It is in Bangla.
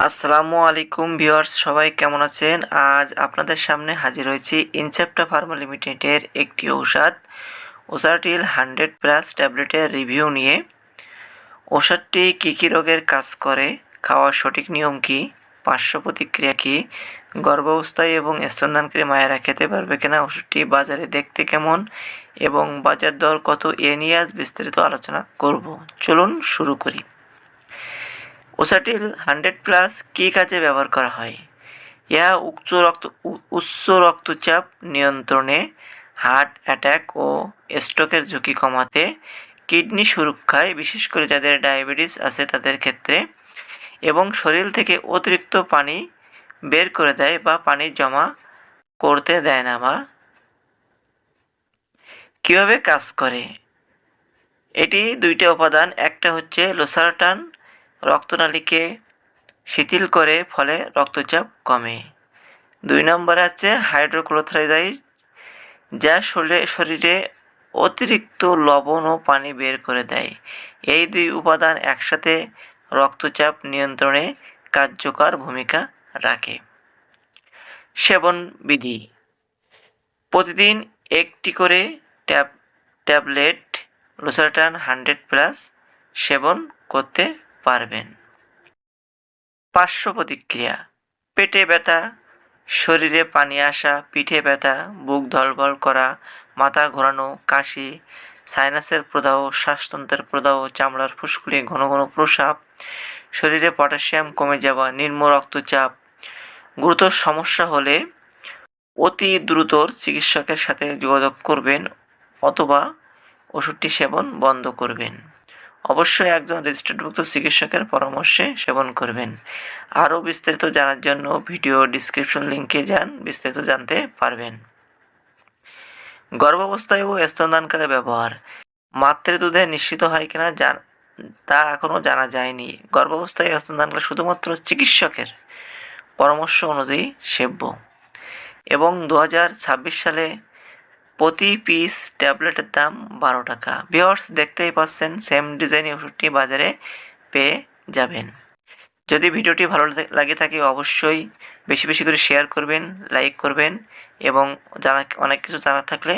আসসালামু আলাইকুম ভিউয়ার্স, সবাই কেমন আছেন? আজ আপনাদের সামনে হাজির হয়েছি ইনসেপ্টা ফার্মা লিমিটেডের একটি ওষাটিল 100+ ট্যাবলেটের রিভিউ নিয়ে। ওষুধটি কী কী রোগের কাজ করে, খাওয়ার সঠিক নিয়ম কী, পার্শ্ব প্রতিক্রিয়া কী, গর্ভাবস্থায় এবং স্তনদানকারী মায়েরা খেতে পারবে কিনা, ওষুধটি বাজারে দেখতে কেমন এবং বাজার দর কত, এ নিয়ে আজ বিস্তারিত আলোচনা করব। চলুন শুরু করি। ওষাটিল 100+ কী কাজে ব্যবহার করা হয়? ইহা উচ্চ রক্তচাপ নিয়ন্ত্রণে, হার্ট অ্যাটাক ও স্ট্রোকের ঝুঁকি কমাতে, কিডনি সুরক্ষায়, বিশেষ করে যাদের ডায়াবেটিস আছে তাদের ক্ষেত্রে, এবং শরীর থেকে অতিরিক্ত পানি বের করে দেয় বা পানি জমা করতে দেয় না। বা কীভাবে কাজ করে? এটি দুইটা উপাদান। একটা হচ্ছে লোসারটান, রক্তনালীকে শিথিল করে, ফলে রক্তচাপ কমে। 2 নম্বরে আছে হাইড্রোক্লোরোথাইড, যা শরীরে অতিরিক্ত লবণ ও পানি বের করে দেয়। এই দুই উপাদান একসাথে রক্তচাপ নিয়ন্ত্রণে কার্যকর ভূমিকা রাখে। সেবন বিধি: প্রতিদিন একটি করে ট্যাবলেট লোসারটান 100+ সেবন করতে পারবেন। পার্শ্ব প্রতিক্রিয়া: পেটে ব্যথা, শরীরে পানি আসা, পিঠে ব্যথা, বুক ধড়ফড় করা, মাথা ঘোরানো, কাশি, সাইনাসের প্রদাহ, শ্বাসতন্ত্রের প্রদাহ, চামড়ার ফুসকুড়ি, ঘন ঘন প্রস্রাব, শরীরে পটাশিয়াম কমে যাওয়া, নিম্ন রক্তচাপ। গুরুতর সমস্যা হলে অতি দ্রুত চিকিৎসকের সাথে যোগাযোগ করবেন অথবা ওষুধটি সেবন বন্ধ করবেন। অবশ্যই একজন রেজিস্টার্ডভুক্ত চিকিৎসকের পরামর্শে সেবন করবেন। আরও বিস্তারিত জানার জন্য ভিডিও ডিসক্রিপশন লিঙ্কে যান, বিস্তারিত জানতে পারবেন। গর্ভাবস্থায় ও স্তনদানকালে ব্যবহার: মাতৃদুধে নিশ্চিত হয় কিনা তা এখনও জানা যায়নি। গর্ভাবস্থায় স্তনদানকালে শুধুমাত্র চিকিৎসকের পরামর্শ অনুযায়ী সেব্য। এবং 2026 সালে প্রতি পিস ট্যাবলেটের দাম 12 টাকা। ভিউয়ার্স, দেখতেই পাচ্ছেন সেম ডিজাইনের ওষুধটি বাজারে পেয়ে যাবেন। যদি ভিডিওটি ভালো লাগে থাকে অবশ্যই বেশি বেশি করে শেয়ার করবেন, লাইক করবেন এবং অনেক কিছু জানার থাকলে